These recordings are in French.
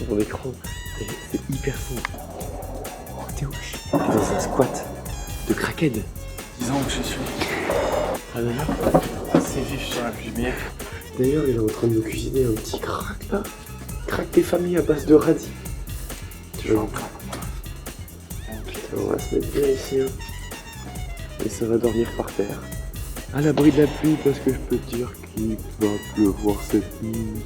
sur mon écran. C'est hyper fou. Oh, Théo, je suis dans un squat de crackhead. 10 ans que je suis. Ah non, non. Assez vif sur la lumière. D'ailleurs, il est en train de nous cuisiner un petit crack là. Crack des familles à base de radis. Tu veux encore? On va se mettre bien ici. Hein. Et ça va dormir par terre. À l'abri de la pluie parce que je peux te dire qu'il va pleuvoir cette nuit.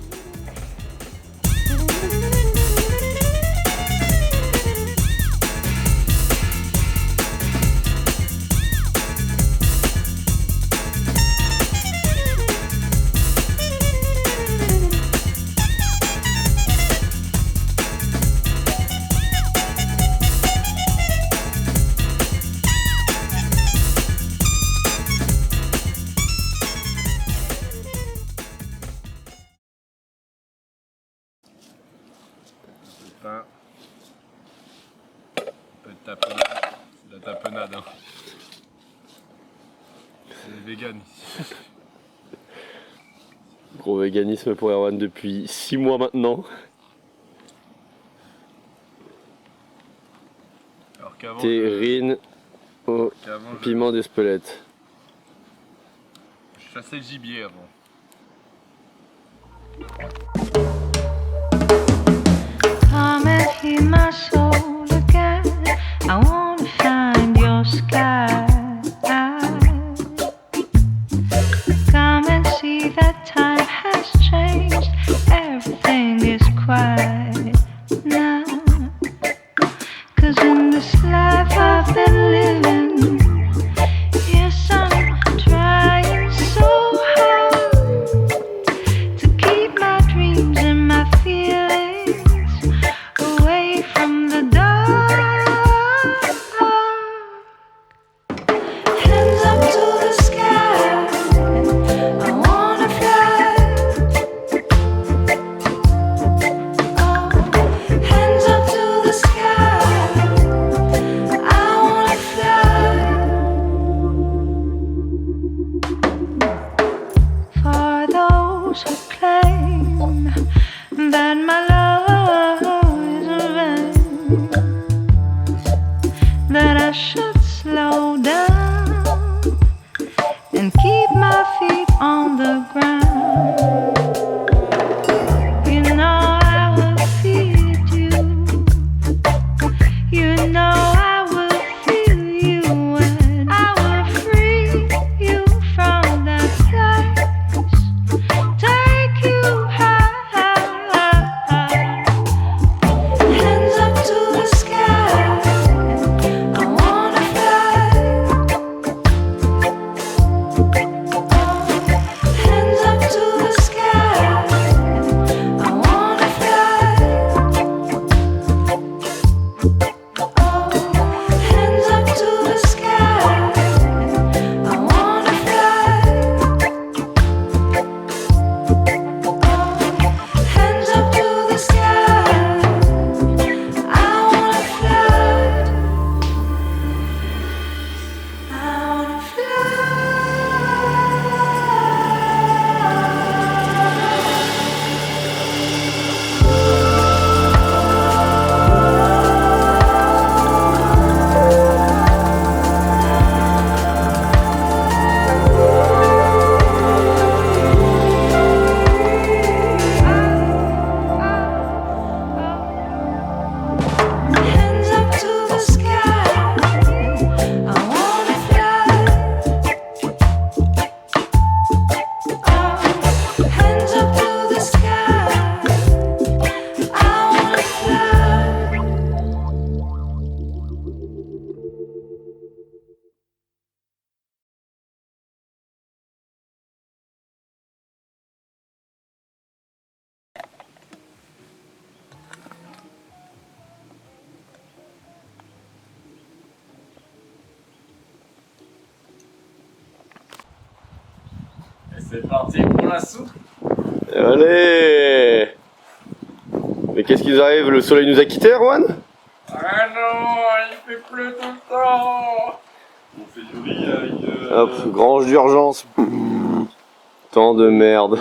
Un peu de tapenade, c'est de la tapenade hein. C'est les véganes ici. Gros véganisme pour Erwan depuis 6 mois maintenant. Alors qu'avant Terrine au piment d'Espelette. Je chassais le gibier avant. Come and hear my soul again. I wanna find your sky. Come and see that time has changed. Everything is quiet now. 'Cause in this life I've been living, yes, I'm trying so hard to keep my dreams and my feelings away from the dark. Hands up to the sky, I wanna fly. Oh, hands up to the sky, I wanna fly. For those who claim that my love is vain, that I should slow down and keep my feet on the ground. You know I will feed you. You know I will feel you, and I will free you from that place. Take you high. Hands up to the sky, I wanna fly. Hands up to the sky, I wanna fly. Hands up to the sky, I wanna fly. Hands up to the sky, I wanna fly. I wanna fly. Hands up to the sky, I wanna fly. Hands up to the sky, I wanna fly. Et c'est parti pour la soupe. Allez! Mais qu'est-ce qui nous arrive? Le soleil nous a quittés, Erwan? Ah non, il fait plus tout le temps. On fait du riz avec Hop, grange d'urgence. Tant de merde.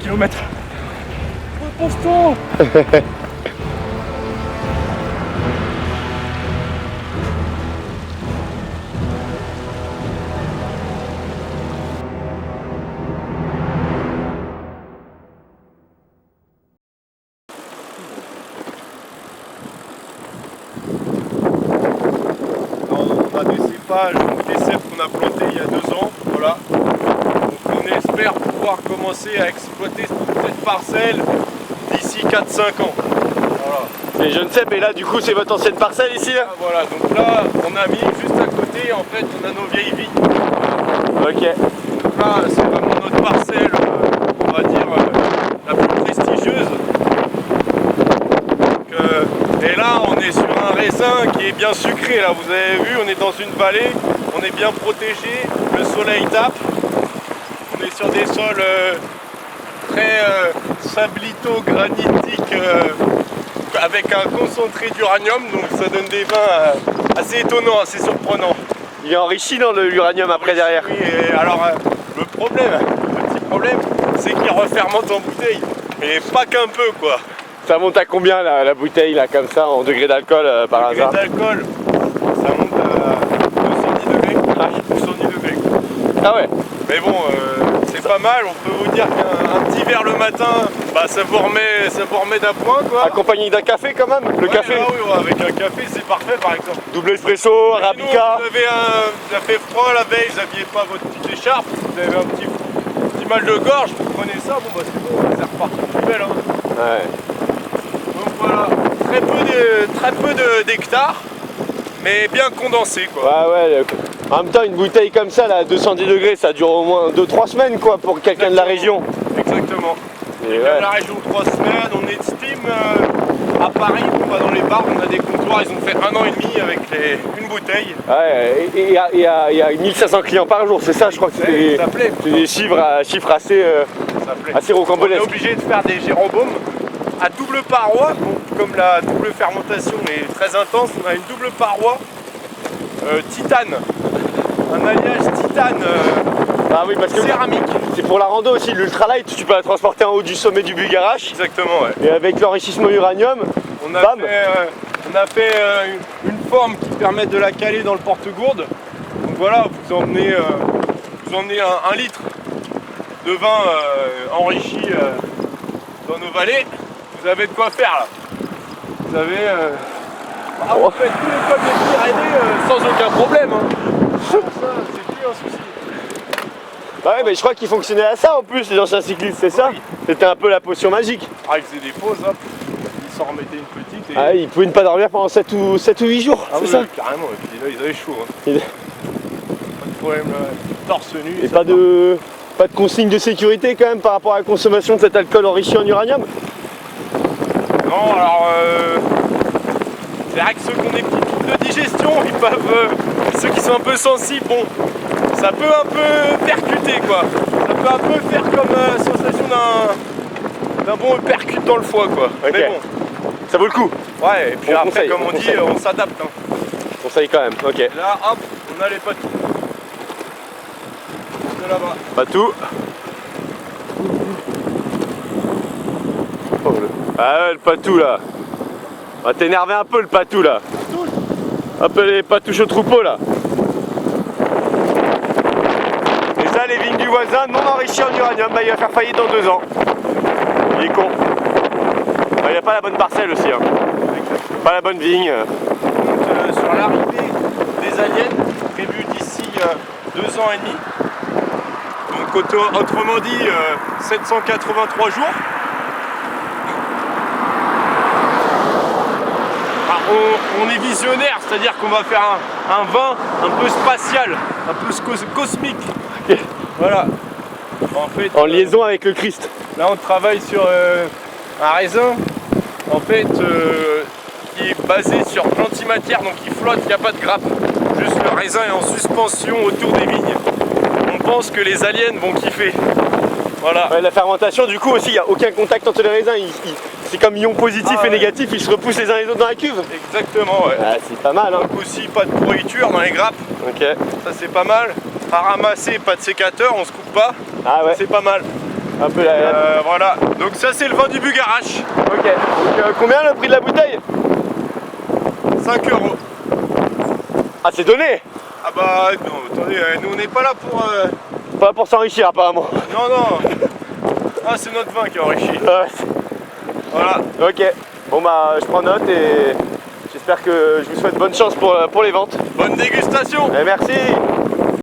km. Repose-toi. On a des cépages, donc des cèpes qu'on a plantés il y a 2 ans, voilà. Donc on espère pouvoir commencer à exploiter cette parcelle d'ici 4-5 ans. Voilà. Les jeunes cèpes, et là du coup c'est votre ancienne parcelle ici là? Ah, voilà, donc là on a mis juste à côté, en fait on a nos vieilles vignes. Ok. Donc là c'est vraiment notre parcelle, on va dire la plus prestigieuse. Donc, et là on est sur un raisin qui est bien sucré, là vous avez vu, on est dans une vallée, on est bien protégé, le soleil tape, on est sur des sols très sablito-granitiques avec un concentré d'uranium, donc ça donne des vins assez étonnants, assez surprenants. Il est enrichi dans l'uranium après derrière. Oui, et alors le petit problème, c'est qu'il refermente en bouteille, et pas qu'un peu quoi. Ça monte à combien la bouteille là comme ça en degrés d'alcool par Le degré hasard? d'alcool, ça monte à 210 degrés. 210 degrés. Ah ouais. Mais bon, c'est pas mal, on peut vous dire qu'un petit verre le matin, bah, ça vous remet d'appoint quoi. Accompagné d'un café quand même, le Ouais, café. ah oui, ouais, avec un café c'est parfait par exemple. Double espresso, Sinon, arabica. vous avez fait froid la veille, vous n'aviez pas votre petite écharpe, vous avez un petit mal de gorge, vous prenez ça, bon bah c'est bon, c'est reparti plus belle. Hein. Ouais. Donc voilà, très peu d'hectares, mais bien condensé quoi. Ouais. En même temps, une bouteille comme ça là, à 210 degrés, ça dure au moins 2-3 semaines quoi pour quelqu'un de la région. Exactement. Et Dans ouais. la région 3 semaines, on estime à Paris, on va dans les bars, on a des comptoirs, ils ont fait 1 an et demi avec une bouteille. Ouais, et il y a 1500 clients par jour, c'est ça, je crois que c'est Ça plaît. des chiffres assez, Ça plaît. assez On est rocambolesques. obligé de faire des gérambaumes à double paroi, donc, comme la double fermentation est très intense, on a une double paroi titane, un alliage titane Ah oui, parce que céramique. c'est pour la rando aussi, l'ultralight, tu peux la transporter en haut du sommet du Bulgarache. Exactement, ouais. Et avec l'enrichissement uranium, On a bam. fait une forme qui permet de la caler dans le porte-gourde. Donc voilà, vous emmenez un litre de vin enrichi dans nos vallées. Vous avez de quoi faire là. Vous avez... vous faites tous les cols des Pyrénées sans aucun problème. Hein. Ça, c'est plus un souci. Bah ouais, mais je crois qu'ils fonctionnaient à ça en plus, les anciens cyclistes, c'est ça? Oui. C'était un peu la potion magique. Ah, ils faisaient des pauses, hop. Ils s'en remettaient une petite et... Ah, ils pouvaient ne pas dormir pendant 7 ou 8 jours, Ah c'est oui, ça? carrément, et puis là ils avaient chaud. Hein. Et- Pas de problème là, torse nu. Et ça pas de consigne de sécurité quand même par rapport à la consommation de cet alcool enrichi en uranium? Non, alors c'est vrai que ceux qui ont des petits troubles de digestion, ils peuvent, ceux qui sont un peu sensibles, bon, ça peut un peu percuter quoi. Ça peut un peu faire comme sensation d'un bon percute dans le foie quoi. Ok. Mais bon, Ça vaut le coup? ouais, et puis On après conseille, comme on on dit, conseille. on s'adapte. Hein. Je conseille quand même, ok. Là, hop, on a les patous. De là-bas. Pas tout. Oh, ah ouais, le patou là. On va t'énerver un peu le patou là. Un peu les patouches au troupeau là. Et ça, les vignes du voisin non enrichies en uranium, bah, il va faire faillite dans 2 ans. Il est con. Bah, il n'a pas la bonne parcelle aussi. Hein. Pas la bonne vigne. Donc, sur l'arrivée des aliens, prévue d'ici 2 ans et demi. Donc autrement dit 783 jours. On est visionnaire, c'est-à-dire qu'on va faire un vin un peu spatial, un peu cosmique. Ok. Voilà. En fait, En liaison avec le Christ. là on travaille sur un raisin en fait qui est basé sur l'antimatière, donc il flotte, il n'y a pas de grappe. Juste le raisin est en suspension autour des vignes. On pense que les aliens vont kiffer. Voilà. Ouais, la fermentation, du coup aussi, il n'y a aucun contact entre les raisins. C'est comme ion positif Ah et ouais. négatif, ils se repoussent les uns les autres dans la cuve. Exactement, ouais. Ah, c'est pas mal, hein. Donc aussi pas de pourriture dans les grappes, Ok. ça c'est pas mal. À ramasser, pas de sécateur, on se coupe pas, Ah ouais. c'est pas mal. Un peu la... Voilà, donc ça c'est le vin du Bugarache. Ok, donc combien le prix de la bouteille? 5 €. Ah, c'est donné. Ah bah non, attendez, nous on n'est pas là pour... Pas pour s'enrichir apparemment. Non, non. Ah, c'est notre vin qui est enrichi. Ouais. Voilà. Ok, bon bah je prends note et j'espère que je vous souhaite bonne chance pour les ventes. Bonne dégustation. Et merci.